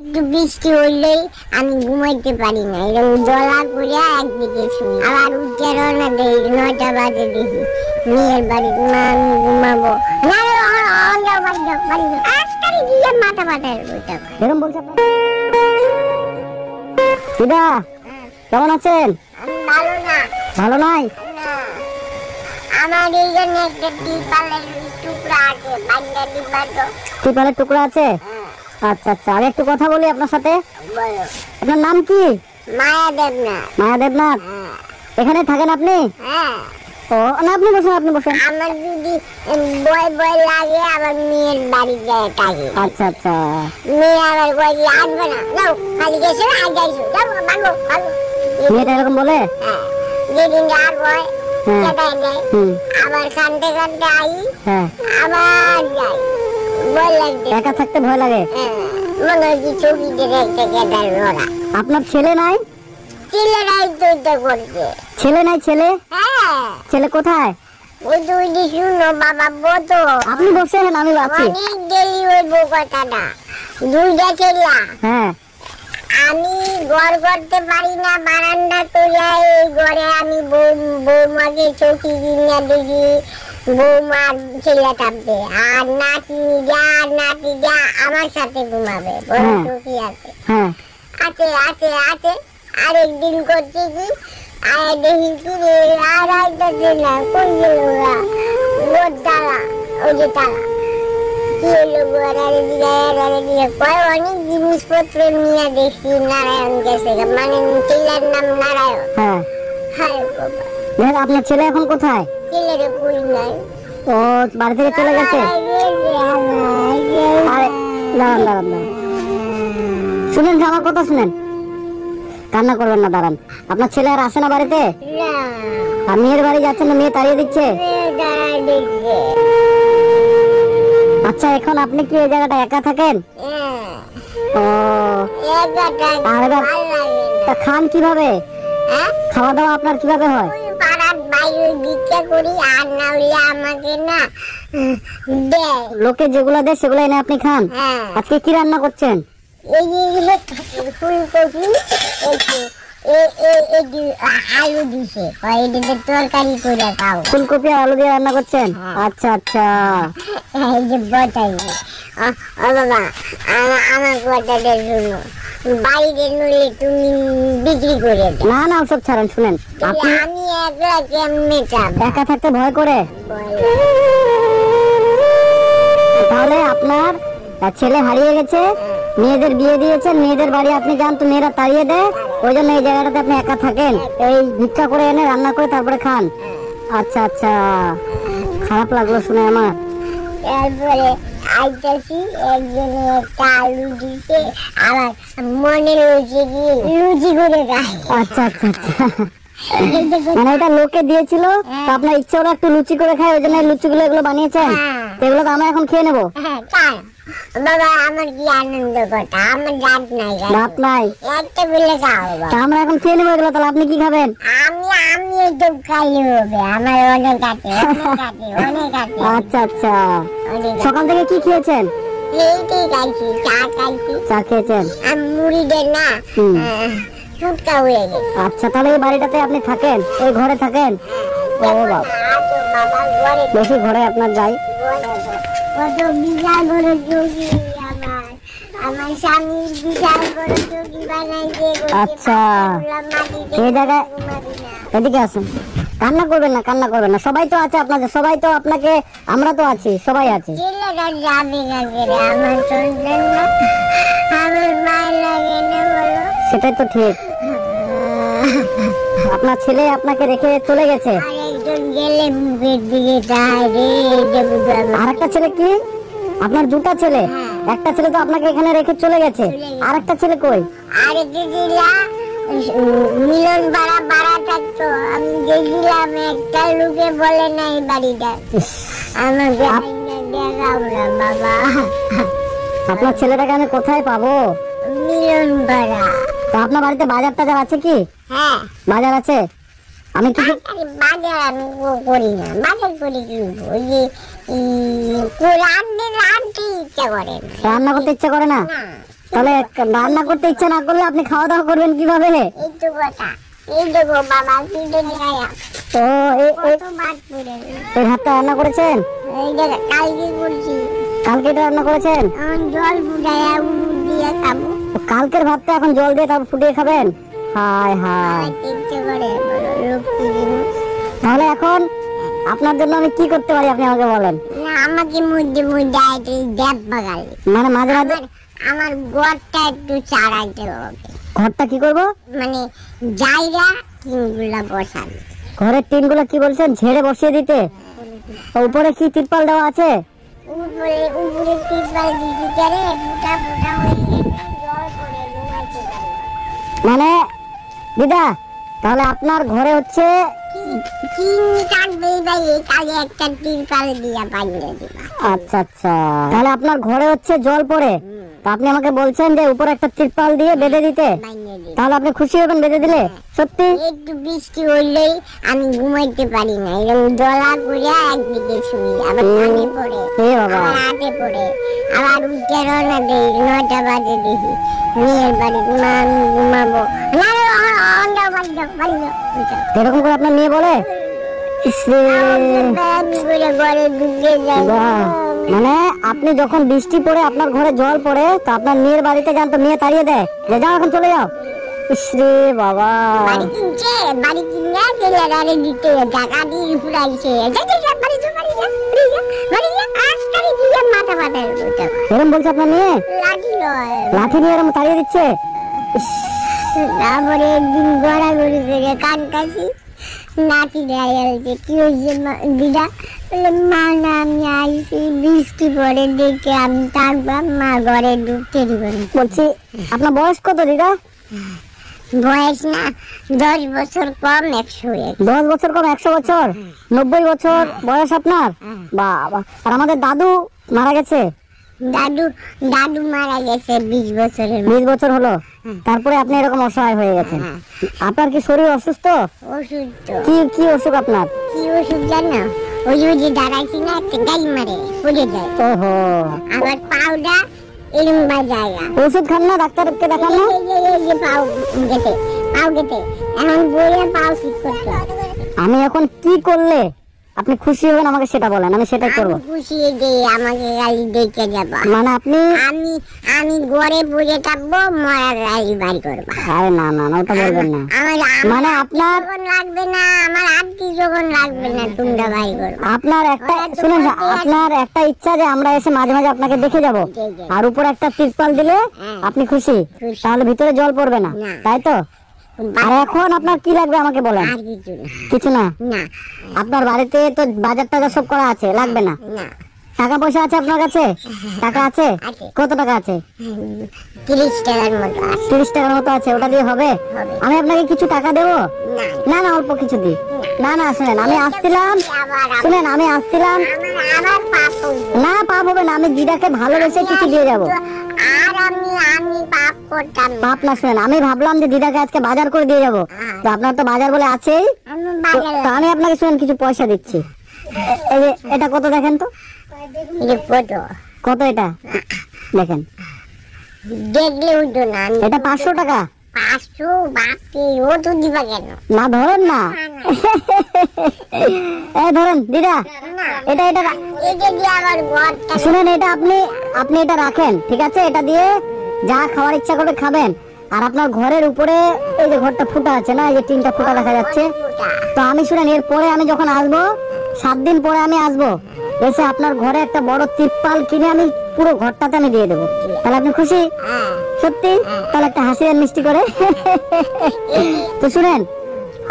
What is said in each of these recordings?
একটু বৃষ্টি হইলেই আমি ঘুমাইতে পারি না, এরকম দলা করে একদিকে শুই। আবার উঠে রওনা দেই 9টা বাজে, দেখি মেয়ের বাড়ি, মা আমি ঘুমাবো না, বাড়ি যাও আজকাল গিয়ে মাথা মাথা এরকম বলছে আপনার দিদা। কেমন আছেন? আমি ভালো না। ভালো নাই? আমার এইখানে একটা টিপালের টুকরা আছে, বান্ডা দিবা তো। টিপালের টুকরা আছে? আচ্ছা আচ্ছা, আর একটু কথা বলি আপনার সাথে। বলো। আপনার নাম কি? মায়া দেবনাথ। মায়া দেবনাথ। এখানে থাকেন আপনি? হ্যাঁ। ও না, আপনি বসেন, আপনি বসেন। আমার যদি বয় বয় লাগে আবার মেয়ের বাড়ি যায় থাকি। আচ্ছা আচ্ছা। মেয়ে আবার বয় যে আসবে না, যাও খালি গেছো আজ যাইছো, যাও ভাগো ভাগো। মেয়েটা এরকম বলে? হ্যাঁ, যেদিন রাগ হয় হ্যাঁ। সেটাই নেয়, আবার কানতে কানতে আই, হ্যাঁ। আবার যাই। ভয় লাগছে, একা থাকতে ভয় লাগে? হ্যাঁ, মনে হচ্ছে চৌকিতে রেখে কেদার ওরা। আপনার ছেলে নাই? ছেলেরাই তো এটা করছে। ছেলে নাই? ছেলে? হ্যাঁ, ছেলে কোথায়? ওই তো ওই যে শুনো বাবা বতো, আপনি বসেন, আমি আছি। অনেক দেরি হইব কথাটা। 2টা ছেলা, হ্যাঁ। আমি ঘর করতে পারি না, বারান্দা তোলা, এই ঘরে আমি বৌমাকে চৌকি কিনে দেখি, বৌমার ছেলে থাকবে, আর নাতি যা আমার সাথে ঘুমাবে, বড় হ্যাঁ। চৌকি আছে। হ্যাঁ। আছে আছে আছে। আরেকদিন করছে কি, আর দেখি কি রে, আর আইতাছে না, কই গেল ওরা? ওর তালা, ওই যে তালা কি হলো গো, আরে দিকে কয় অনেক জিনিসপত্র নিয়ে দেখছি নারায়ণ গেছে, মানে ছেলের নাম নারায়ণ। হ্যাঁ। হায় বাবা, দেখ, আপনার ছেলে এখন কোথায়? ছেলের কই নাই। ও বাড়ি থেকে চলে গেছে? আরে দাঁড়ান দাঁড়ান দাঁড়ান, শুনেন, আমার কথা শুনেন, কান্না করবেন না, দাঁড়ান। আপনার ছেলে আর আসে না বাড়িতে? না, আর মেয়ের বাড়ি যাচ্ছেন না, মেয়ে তাড়িয়ে দিচ্ছে? দাঁড়ায় দেখছে। আচ্ছা, এখন আপনি কি এই জায়গাটা একা থাকেন? ও, আর এবার তা খান কিভাবে? খাওয়া দাওয়া আপনার কিভাবে হয়? পাড়ার বাইরে ভিক্ষা করি, আর না হইলে আমাকে না দেয়। লোকে যেগুলো দেয় সেগুলো এনে আপনি খান? হ্যাঁ, আজকে কি রান্না করছেন? এই যে ফুলকপি, আলু দিছে, এটাতে তরকারি করে খাও। ফুলকপি আর আলু দিয়ে রান্না করছেন? আচ্ছা আচ্ছা। এই যে বটাই, ও বাবা, আমার কথাটা শুনো, বাইরে নইলে তুমি বিক্রি করে দাও। না না, ওসব ছাড়েন, শুনেন, আপনি আমি একলা কেমনে যাব? একা থাকতে ভয় করে? তাহলে আপনার ছেলে হারিয়ে গেছে, মেয়েদের বিয়ে দিয়েছেন, মেয়েদের বাড়ি আপনি যান তো মেয়েরা তাড়িয়ে দেয়, ওই জন্য এই জায়গাটাতে আপনি একা থাকেন, এই ভিক্ষা করে এনে রান্না করে তারপরে খান। আচ্ছা আচ্ছা, খারাপ লাগলো শুনে আমার। তারপরে আইতাছি, একজনে একটা আলু দিছে, আবার মনে হয়েছে কি লুচি করে খাই। আচ্ছা আচ্ছা আচ্ছা, মানে এটা লোকে দিয়েছিল তো আপনার ইচ্ছে হলো একটু লুচি করে খাই, ওই জন্য লুচিগুলো এগুলো বানিয়েছেন, তো এগুলো তো আমরা এখন খেয়ে নেবো। বাবা, আমার কি আনন্দ কথা, আমার রাত নাই, রাত নাই, একটা বলে খাও বাবা। তা আমরা এখন খেয়ে নেবো এগুলো, তাহলে আপনি কি খাবেন? আমি একটু খাইলে হবে, আমার অনেক আছে, অনেক আছে। আচ্ছা আচ্ছা, অনেক আছে। সকাল থেকে কি খেয়েছেন? এইটাই খাইছি, চা খাইছি। চা খেয়েছেন? আমি মুড়ি দেন না, হুম। সুটকা হয়ে গেছে। আচ্ছা, তাহলে এই বাড়িটাতে আপনি থাকেন, ওই ঘরে থাকেন? ও বাবা, বাবা ঘরে বেশি ঘরে আপনার যাই। কত বিশাল বড় চৌকি আমার স্বামী বিশাল বড় চৌকি বানাইছে। আচ্ছা, এই জায়গায় এদিকে আসুন, কান্না করবেন না, কান্না করবেন না, সবাই তো আছে আপনাদের, সবাই তো আপনাকে, আমরা তো আছি, সবাই আছে। ছেলেরা যাবে কাকে রে, আমার সন্তান না, আমার মায়ের লাগে না বলো? সেটাই তো ঠিক, আপনার ছেলে আপনাকে রেখে চলে গেছে। আরেকজন গেলে মুখের দিকে তাই রে, আর একটা ছেলে কি? আপনার দুটা ছেলে? একটা ছেলে তো আপনাকে এখানে রেখে চলে গেছে, আর একটা ছেলে কই? আরেকটা ছেলা মিলন ভাড়া থাকতো, আমি গেছিলাম, একটা লোকে বলে নাই বাড়িটা, আমাকে দেখাও না বাবা। আপনার ছেলেটাকে আমি কোথায় পাবো? মিলন ভাড়া। তো আপনার বাড়িতে বাজার টাজার আছে কি? হ্যাঁ, বাজার আছে, আমি কিছু বাজার আমি করি না, বাজার করি কি ওই যে রান্না রাঁধতে ইচ্ছা করে না। রান্না করতে ইচ্ছে করে না? না, তাহলে রান্না করতে ইচ্ছা না করলে আপনি খাওয়া দাওয়া করবেন কিভাবে? এই তো কথা, এই দেখো বাবা কি দেখায়া তো কত ভাত পড়ে এই ভাতটা রান্না করেছেন? এই দেখ কালকে করছি, কালকে এটা রান্না করেছেন? জল ফুটাইয়া উড় দিয়ে খাবো। কালকের ভাতটা এখন জল দিয়ে তারপর ফুটিয়ে খাবেন? হায় হায়, ইচ্ছে করে বলো লক্ষ্মী জিনিস। তাহলে এখন আপনার জন্য আমি কি করতে পারি আপনি আমাকে বলেন। না আমাকে মধ্যে মধ্যে একটু দেব বাগালে, মানে মাঝে মাঝে আমার ঘরটা একটু চাড়াইতে হবে। ঘরটা কি করব? মানে জায়গা কিনগুলা বসাবে। ঘরের টিনগুলো কি বলছেন ঝেড়ে বসিয়ে দিতে? উপরে কি তিরপাল দেওয়া আছে? উপরে উপরে তিরপাল দিতে পারে, ফুটা ফুটা হয়ে জল পড়ে ঘুমাইতে পারে। মানে দিদা, তাহলে আপনার ঘরে হচ্ছে তিন কাটবে ভাই, কালে একটা তিরপাল দিয়া বানিয়ে দিবা। আচ্ছা আচ্ছা, তাহলে আপনার ঘরে হচ্ছে জল পড়ে, তা আপনি আমাকে বলছেন যে উপরে একটা তিরপাল দিয়ে বেঁধে দিতে, বানিয়ে দিবা। তাহলে আপনি খুশি হবেন বেঁধে দিলে? সত্যি? একটু বৃষ্টি হইলেই আমি ঘুমাইতে পারি না, এরকম দলা করে একদিকে শুই, আবার কানে পড়ে, এ বাবা, আবার হাতে পড়ে, আবার উঠে রওনা দেই 9টা বাজে দেখি মেয়ের বাড়ি মা আমি ঘুমাবো না রে, অন্ধ বাড়ি যাও বাড়ি যাও উঠো। এরকম করে আপনার মেয়ে বলে? ইসরে, আমি করে ঘরে ঢুকে যাই। বাহ, মানে আপনি যখন বৃষ্টি পড়ে আপনার ঘরে জল পড়ে তো আপনার মেয়ের বাড়িতে যান তো মেয়ে তাড়িয়ে দেয় যে যাও এখন চলে যাও? ইসরে বাবা, বাড়ি কিনছে, বাড়ি কিনে ছেলেরারে দিতে টাকা দিয়ে ফুরাইছে। যা যা যা বাড়ি যা বাড়ি যা বাড়ি যা বাড়ি যা, আজকারি দিয়ে মাথা মাথা উঠো। এরকম বলছে আপনার মেয়ে? লাঠি লয়, লাঠি নিয়ে এরকম তাড়িয়ে দিচ্ছে? ইস, তারপরে একদিন গড়াগড়ি করে কানকাছি, নাতি দেয়ালছে কি হয়েছে দিদা, বলে মা না আমি আইসি বৃষ্টি পরে দেখে আমি থাকবাম, মা ঘরে ঢুকতে দিব না। বলছি আপনার বয়স কত দিদা? বয়স না 10 বছর কম 101। 10 বছর কম 100 বছর? 90 বছর বয়স আপনার? বাবা, আর আমাদের দাদু মারা গেছে? দাদু দাদু মারা গেছে 20 বছরের 20 বছর হলো, তারপরে আপনি এরকম অসহায় হয়ে গেছেন। আপনার কি শরীর অসুস্থ? ওষুধ তো কি কি অসুখ আপনার? কি ওষুধ জানো, ওই যে দাঁড়াইছি না একটা গাই মারে পড়ে যায়, ওহো, আবার পাউডা এরম বাজায়া ওষুধ খান না? ডাক্তারকে দেখান না? এই যে পাউ গেতে এখন বইয়ে পাউ ঠিক করতে হবে। আমি এখন কি করলে আপনি খুশি হবেন আমাকে সেটা বলেন, আমি সেটাই করব। আমি খুশি দে আমাকে গাড়ি দেখে যাবা, মানে আপনি আমি আমি ঘরে বসে থাকবো, মরা গাড়ি বাড়ি করবা। আরে না না না, ওটা বলবেন না। মানে আপনার যখন লাগবে না, আমার আত্মীয় যখন লাগবে না, তোমরা বাড়ি করবা। আপনার একটা শুনুন, আপনার একটা ইচ্ছা যে আমরা এসে মাঝে মাঝে আপনাকে দেখে যাব, আর উপর একটা তিরপাল দিলে আপনি খুশি, তাহলে ভিতরে জল পড়বে না, তাই তো? আর এখন আপনার কি লাগবে আমাকে বলেন। আর কিছু না, কিছু না? না আপনার বাড়িতে তো বাজার টাজার সব করা আছে, লাগবে না? না। টাকা পয়সা আছে আপনার কাছে? টাকা আছে? আছে। কত টাকা আছে? 30 টাকার মতো আছে। 30 টাকার মতো আছে, ওটা দিয়ে হবে? হবে। আমি আপনাকে কিছু টাকা দেবো? না না না, অল্প কিছু দিই। না না, শুনেন আমি আসছিলাম, আবার শুনেন আমি আসছিলাম। আবার পাপ হইবে। না, পাপ হবে না, আমি দিদাকে ভালোবেসে কিছু দিয়ে যাব। আর আমি পাপ করতাম না। পাপ না, শুনেন আমি ভাবলাম যে দিদাকে আজকে বাজার করে দিয়ে যাব, তো আপনার তো বাজার বলে আছেই, আমি তো বাজারে তো আমি আপনাকে শুনেন কিছু পয়সা দিচ্ছি। এই যে এটা কত দেখেন তো, এই কত কত এটা দেখেন, দেখলে উঠো না। আমি এটা 500 টাকা। 500 বাপরে, ও তো দিবা কেন? না ধরেন না, এই ধরেন দিদা, এটা এটা এটা দিয়ে আবার ঘরটা শুনেন, এটা আপনি আপনি এটা রাখেন, ঠিক আছে? এটা দিয়ে যা খাওয়ার ইচ্ছা করে খাবেন। আর আপনার ঘরের উপরে এই যে ঘরটা ফুটা আছে না, এই যে টিনটা ফুটা দেখা যাচ্ছে, তো আমি শুনেন এরপরে আমি যখন আসবো 7 দিন পরে আমি আসবো, এসে আপনার ঘরে একটা বড় তিরপাল কিনে আমি পুরো ঘরটাতে আমি দিয়ে দেবো, তাহলে আপনি খুশি? হ্যাঁ। সত্যি? তাহলে একটা হাসি আর মিষ্টি করে। তো শুনেন,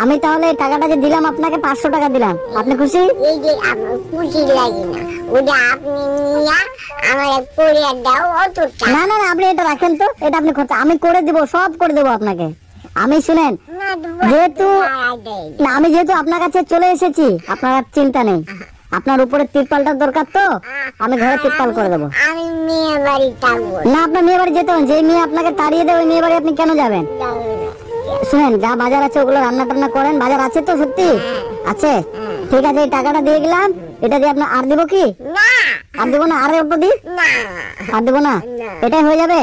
আমি তাহলে এই টাকাটা যে দিলাম আপনাকে 500 টাকা দিলাম, আপনি খুশি? এই যে আমার খুশি লাগে না, ওটা আপনি নিয়া আমার এক পরিবার দাও অত টাকা। না না না, আপনি এটা রাখেন তো, এটা আপনি খরচা আমি করে দিব, সব করে দেবো আপনাকে। আমি শুনেন, না তো যেহেতু দেয়। না, আমি যেহেতু আপনার কাছে চলে এসেছি, আপনার আর চিন্তা নেই। আপনার উপরে তিরপালটার দরকার তো, আমি ঘরে তিরপাল করে দেবো। আমি মেয়ে বাড়ি থাকবো না, আপনার মেয়ে বাড়ি যেতে হবে, যে মেয়ে আপনাকে তাড়িয়ে দেয় ওই মেয়ে বাড়ি আপনি কেন যাবেন? শুনেন, যা বাজার আছে ওগুলো রান্না টান্না করেন, বাজার আছে তো সত্যি? আছে? ঠিক আছে, এই টাকাটা দিয়ে গেলাম। এটা দিয়ে আপনার আর দিব কি? না আর দিব না? আরে অল্প দি। না আর দিব না? না। এটাই হয়ে যাবে?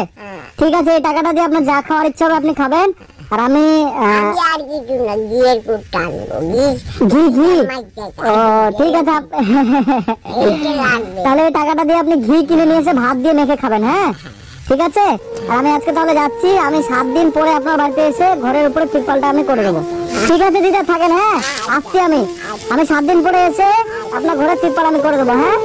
ঠিক আছে, এই টাকাটা দিয়ে আপনার যা খাওয়ার ইচ্ছা হবে আপনি খাবেন। আর আমি আমি আর কিছু না, ঘিয়ের কুটটা আনবো। ঘি ঘি মাইকে ও ঠিক আছে এইটা লাগবে। তাহলে এই টাকাটা দিয়ে আপনি ঘি কিনে নিয়ে এসে ভাত দিয়ে মেখে খাবেন। হ্যাঁ ঠিক আছে। আর আমি আজকে তাহলে যাচ্ছি। আমি 7 দিন পরে আপনার বাড়িতে এসে ঘরের উপরে তিরপালটা আমি করে দেবো। ঠিক আছে দিদা, থাকেন। হ্যাঁ আসছি আমি 7 দিন পরে এসে আপনার ঘরের তিরপাল আমি করে দেবো। হ্যাঁ